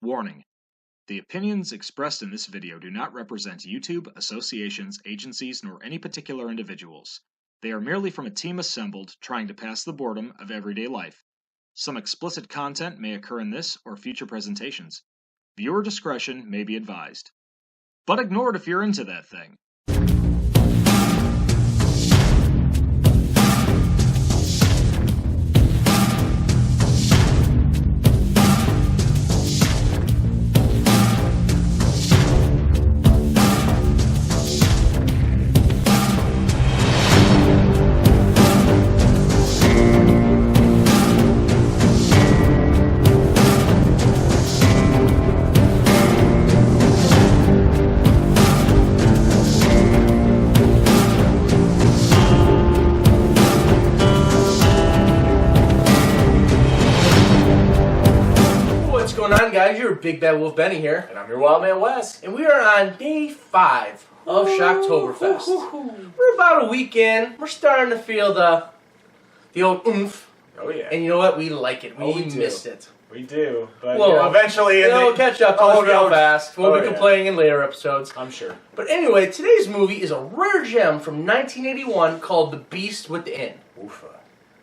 Warning: the opinions expressed in this video do not represent YouTube, associations, agencies, nor any particular individuals. They are merely from a team assembled trying to pass the boredom of everyday life. Some explicit content may occur in this or future presentations. Viewer discretion may be advised. But ignore it if you're into that thing. Guys, you're Big Bad Wolf Benny here. And I'm your Wild Man Wes. And we are on day 5 of SHOCKTOBERFest. We're about a week in. We're starting to feel the old oomph. Oh yeah. And you know what? We like it. We missed it. We do. But well, eventually we'll catch up to us real fast. We'll be complaining in later episodes. I'm sure. But anyway, today's movie is a rare gem from 1981 called The Beast Within. Oofa.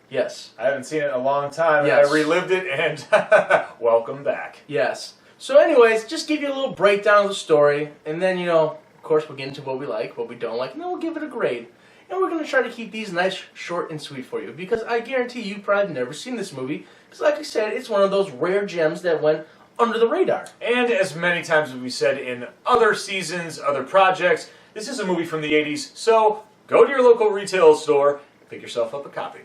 Yes. I haven't seen it in a long time. Yes. I relived it, and welcome back. Yes. So anyways, just give you a little breakdown of the story, and then, of course, we'll get into what we like, what we don't like, and then we'll give it a grade. And we're going to try to keep these nice, short, and sweet for you, because I guarantee you've probably never seen this movie, because like I said, it's one of those rare gems that went under the radar. And as many times as we said in other seasons, other projects, this is a movie from the 80s, so go to your local retail store, pick yourself up a copy.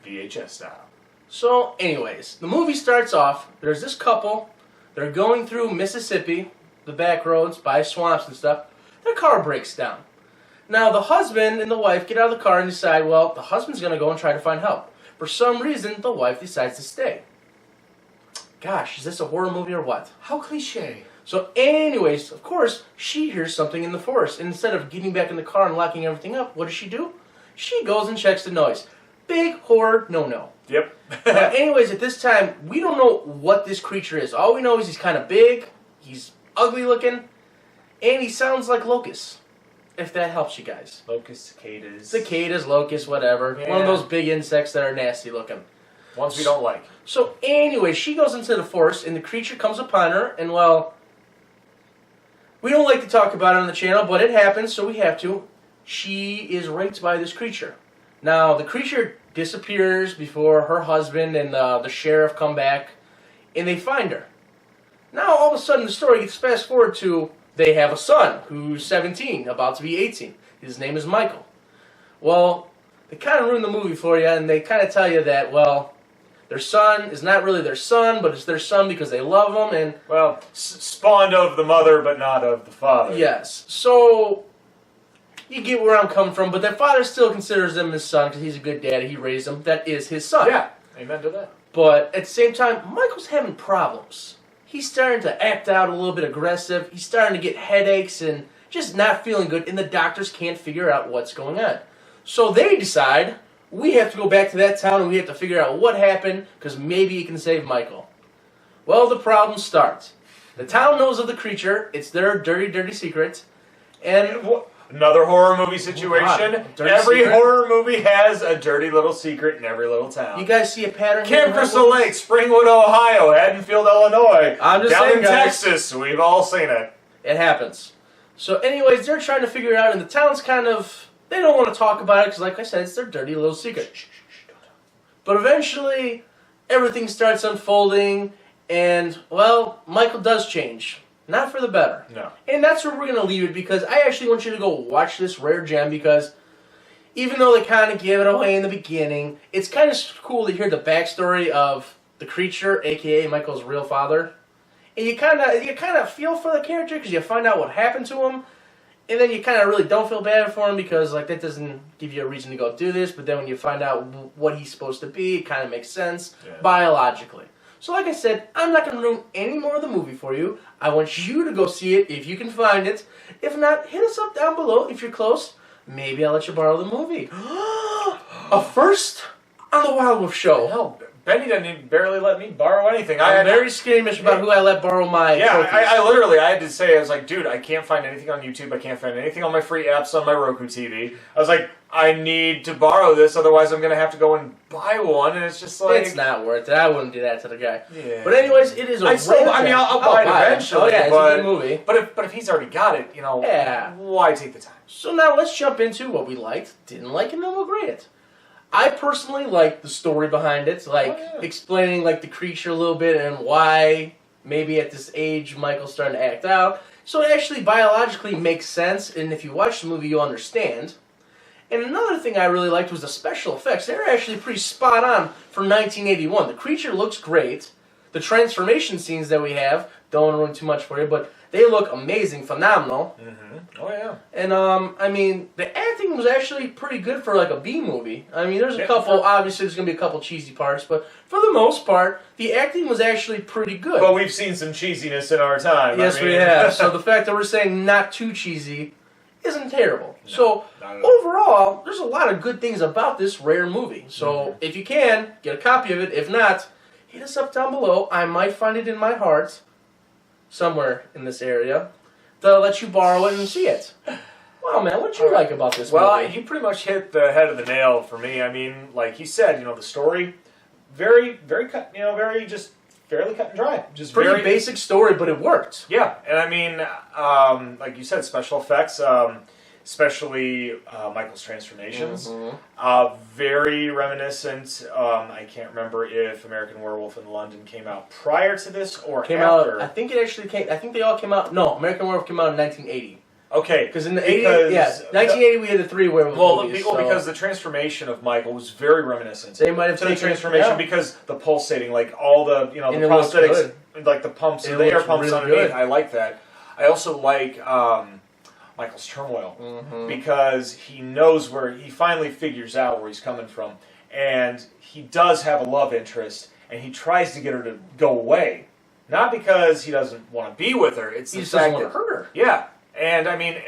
VHS style. So, anyways, the movie starts off, there's this couple, they're going through Mississippi, the back roads, by swamps and stuff. Their car breaks down. Now, the husband and the wife get out of the car and decide, well, the husband's going to go and try to find help. For some reason, the wife decides to stay. Gosh, is this a horror movie or what? How cliche. So, anyways, of course, she hears something in the forest. And instead of getting back in the car and locking everything up, what does she do? She goes and checks the noise. Big horror no-no. Yep. Anyways, at this time, we don't know what this creature is. All we know is he's kind of big, he's ugly looking, and he sounds like locusts. If that helps you guys. Locusts, cicadas. Cicadas, locusts, whatever. Yeah. One of those big insects that are nasty looking. Ones we don't like. So anyway, she goes into the forest, and the creature comes upon her, and well, we don't like to talk about it on the channel, but it happens, so we have to. She is raped by this creature. Now, the creature disappears before her husband and the sheriff come back, and they find her. Now, all of a sudden, the story gets fast forward to they have a son who's 17, about to be 18. His name is Michael. Well, they kind of ruin the movie for you, and they kind of tell you that, well, their son is not really their son, but it's their son because they love him, and... Well, spawned of the mother, but not of the father. Yes. So... you get where I'm coming from, but their father still considers him his son because he's a good dad. He raised him. That is his son. Yeah, amen to that. But at the same time, Michael's having problems. He's starting to act out a little bit aggressive. He's starting to get headaches and just not feeling good, and the doctors can't figure out what's going on. So they decide, we have to go back to that town and we have to figure out what happened because maybe he can save Michael. Well, the problem starts. The town knows of the creature. It's their dirty, dirty secret. And... another horror movie situation. Every horror movie has a dirty little secret in every little town. You guys see a pattern here? Camp Crystal Lake, Springwood, Ohio, Haddonfield, Illinois. I'm just down saying, in guys, Texas, we've all seen it. It happens. So anyways, they're trying to figure it out, and the town's kind of... they don't want to talk about it because, like I said, it's their dirty little secret. But eventually, everything starts unfolding, and, well, Michael does change. Not for the better. No. And that's where we're going to leave it, because I actually want you to go watch this rare gem, because even though they kind of give it away in the beginning, it's kind of cool to hear the backstory of the creature, a.k.a. Michael's real father. And you kind of feel for the character, because you find out what happened to him, and then you kind of really don't feel bad for him, because like that doesn't give you a reason to go do this, but then when you find out what he's supposed to be, it kind of makes sense biologically. So like I said, I'm not going to ruin any more of the movie for you. I want you to go see it if you can find it. If not, hit us up down below if you're close. Maybe I'll let you borrow the movie. A first on the Wild Wolf Show. Hell, Benny didn't barely let me borrow anything. I'm very squeamish about who I let borrow my trophies. I literally, I had to say, I was like, dude, I can't find anything on YouTube. I can't find anything on my free apps on my Roku TV. I was like, I need to borrow this, otherwise I'm going to have to go and buy one. And it's just like... It's not worth it. I wouldn't do that to the guy. Yeah. But anyways, it is a I'll buy it eventually. Oh yeah, it's a good movie. But if he's already got it, why take the time? So now let's jump into what we liked, didn't like, and then we'll grade it. I personally like the story behind it, explaining the creature a little bit and why maybe at this age Michael's starting to act out. So it actually biologically makes sense, and if you watch the movie, you'll understand. And another thing I really liked was the special effects. They were actually pretty spot on for 1981. The creature looks great. The transformation scenes that we have, don't want to ruin too much for you, but they look amazing, phenomenal. Mm-hmm. Oh, yeah. And, I mean, the acting was actually pretty good for, a B movie. I mean, there's a couple, obviously there's going to be a couple cheesy parts, but for the most part, the acting was actually pretty good. Well, we've seen some cheesiness in our time. Yes, we have. So the fact that we're saying not too cheesy isn't terrible. No, so, overall, there's a lot of good things about this rare movie. So, if you can, get a copy of it. If not, hit us up down below. I might find it in my heart, somewhere in this area, to let you borrow it and see it. Wow, man, what'd you like about this movie? Well, you pretty much hit the head of the nail for me. I mean, like you said, the story, very cut, very just fairly cut and dry. Just pretty very basic story, but it worked. Yeah, and I mean, like you said, special effects, especially Michael's transformations, very reminiscent. I can't remember if American Werewolf in London came out prior to this or after. I think it actually came. I think they all came out. No, American Werewolf came out in 1980. Okay, because in the 80s, 1980 we had the 3 werewolf movies. Because the transformation of Michael was very reminiscent. They might have taken the transformation because the pulsating, all the the prosthetics, the pumps and the air pumps really underneath. Good. I like that. I also like Michael's turmoil because he knows he finally figures out where he's coming from, and he does have a love interest, and he tries to get her to go away, not because he doesn't want to be with her. It's he the just fact doesn't want to hurt her. Yeah. And I mean,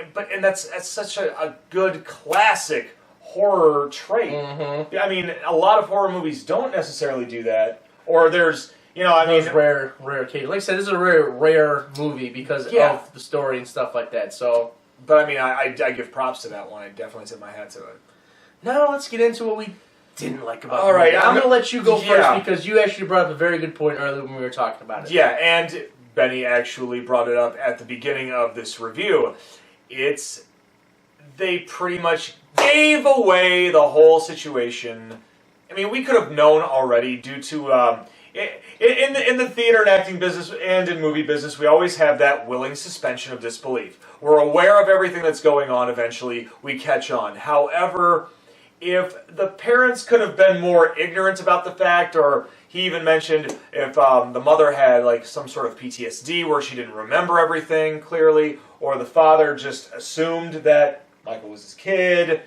that's such a good classic horror trait. I mean, a lot of horror movies don't necessarily do that, or there's those rare cases. Like I said, this is a rare movie because of the story and stuff like that. So, but I mean, I give props to that one. I definitely tip my hat to it. Now let's get into what we didn't like about. All right, I'm gonna let you go first because you actually brought up a very good point earlier when we were talking about it. Yeah, and Benny actually brought it up at the beginning of this review. They pretty much gave away the whole situation. I mean, we could have known already due to in the theater and acting business and in movie business, we always have that willing suspension of disbelief. We're aware of everything that's going on. Eventually, we catch on. However, if the parents could have been more ignorant about the fact, or he even mentioned if the mother had some sort of PTSD where she didn't remember everything clearly, or the father just assumed that Michael was his kid,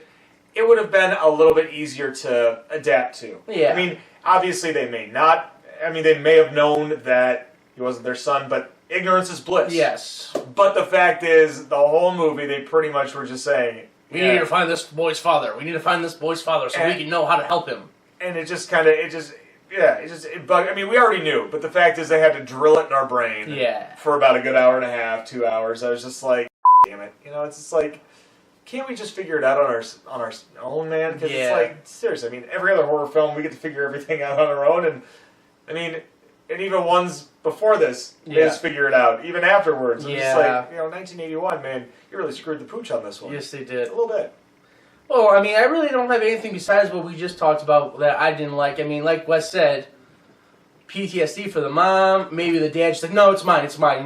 it would have been a little bit easier to adapt to. Yeah. I mean, obviously they may not. I mean, they may have known that he wasn't their son, but ignorance is bliss. Yes. But the fact is, the whole movie, they pretty much were just saying, we need to find this boy's father. We need to find this boy's father so we can know how to help him. And it just kind of, it bugged. I mean, we already knew, but the fact is they had to drill it in our brain for about a good hour and a half, 2 hours. I was just like, damn it. It's just like, can't we just figure it out on our own, man? Because it's like, seriously, I mean, every other horror film, we get to figure everything out on our own. And, I mean, and even ones before this, they just figure it out. Even afterwards. I'm just like, 1981, man, you really screwed the pooch on this one. Yes, they did. A little bit. Well, I mean, I really don't have anything besides what we just talked about that I didn't like. I mean, like Wes said, PTSD for the mom. Maybe the dad's like, no, it's mine. It's mine. You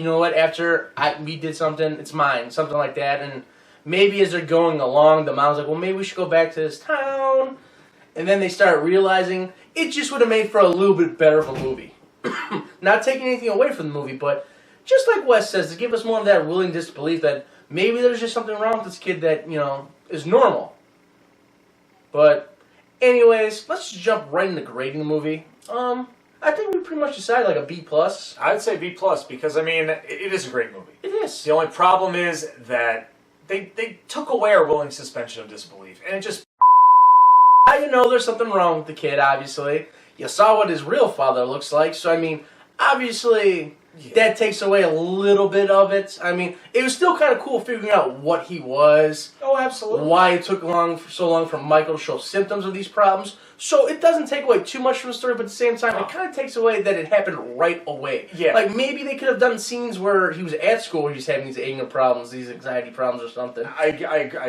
know what? After we did something, it's mine. Something like that. And maybe as they're going along, the mom's like, well, maybe we should go back to this town. And then they start realizing it just would have made for a little bit better of a movie. Not taking anything away from the movie, but just like Wes says, to give us more of that willing disbelief that maybe there's just something wrong with this kid that, is normal. But, anyways, let's just jump right into grading the movie. I think we pretty much decided like a B+. I'd say B+, because, I mean, it is a great movie. It is. The only problem is that they took away our willing suspension of disbelief, and it just... There's something wrong with the kid, obviously. You saw what his real father looks like, so I mean, obviously that takes away a little bit of it. I mean, it was still kind of cool figuring out what he was. Oh, absolutely. Why it took so long for Michael to show symptoms of these problems. So it doesn't take away too much from the story, but at the same time, it kind of takes away that it happened right away. Yeah. Like, maybe they could have done scenes where he was at school where he was having these anger problems, these anxiety problems or something. I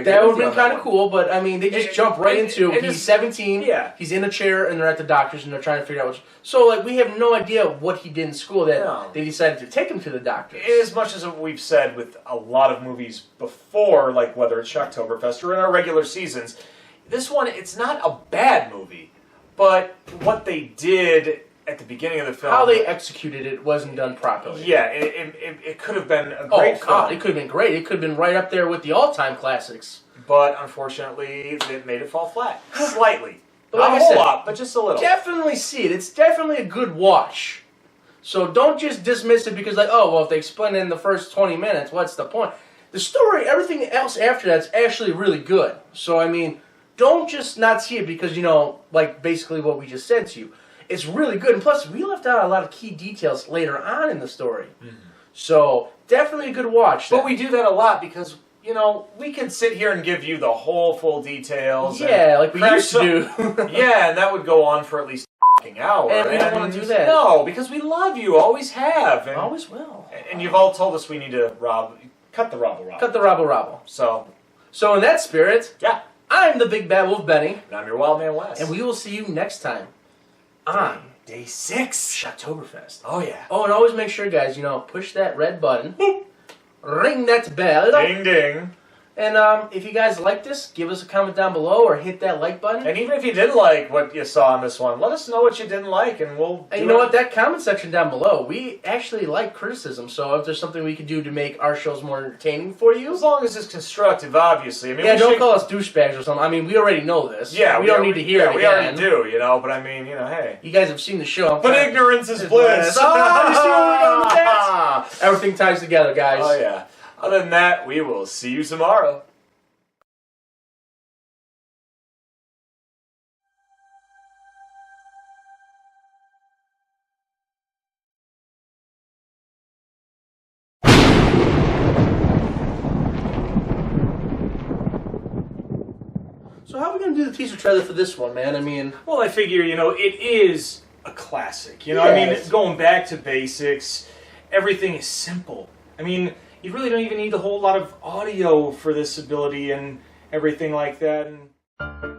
That would have been kind of cool, but, I mean, they just jump right into, he's 17, yeah. he's in a chair, and they're at the doctor's, and they're trying to figure out what's... So, like, we have no idea what he did in school that they decided to take him to the doctor. As much as we've said with a lot of movies before, like whether it's Shocktoberfest or in our regular seasons, this one, it's not a bad movie. But what they did at the beginning of the film... How they executed it wasn't done properly. Yeah, it could have been a great film. God, it could have been great. It could have been right up there with the all-time classics. But, unfortunately, it made it fall flat. Slightly. But Not like a I whole said, lot, but just a little. Definitely see it. It's definitely a good watch. So don't just dismiss it because, like, oh, well, if they explain it in the first 20 minutes, what's the point? The story, everything else after that's actually really good. So, I mean... Don't just not see it because, you know, like basically what we just said to you. It's really good. And plus, we left out a lot of key details later on in the story. Mm-hmm. So, definitely a good watch. But we do that a lot because, you know, we can sit here and give you the whole full details. Yeah, like we used to do. Yeah, and that would go on for at least an hour. And we don't want to do that. No, because we love you. Always have. And, always will. And you've all told us we need to cut the robble. Cut the robble. So in that spirit... Yeah. I'm the Big Bad Wolf Benny. And I'm your Wild Man Wes. And we will see you next time on Day 6. Shocktoberfest. Oh, yeah. Oh, and always make sure, guys, you know, push that red button. Boop. Ring that bell. Ding, ding. And if you guys like this, give us a comment down below or hit that like button. And even if you didn't like what you saw in this one, let us know what you didn't like, and we'll. And you know what? That comment section down below, we actually like criticism. So if there's something we can do to make our shows more entertaining for you, as long as it's constructive, obviously. I mean, don't call us douchebags or something. I mean, we already know this. Yeah, we don't need to hear it again. We already do, you know. But I mean, you know, hey, you guys have seen the show. But ignorance is bliss. Oh, you see where we're going with that? Everything ties together, guys. Oh yeah. Other than that, we will see you tomorrow. So how are we going to do the teaser trailer for this one, man? I mean... Well, I figure, you know, it is a classic. You know, I mean, going back to basics, everything is simple. I mean, you really don't even need a whole lot of audio for this ability and everything like that. And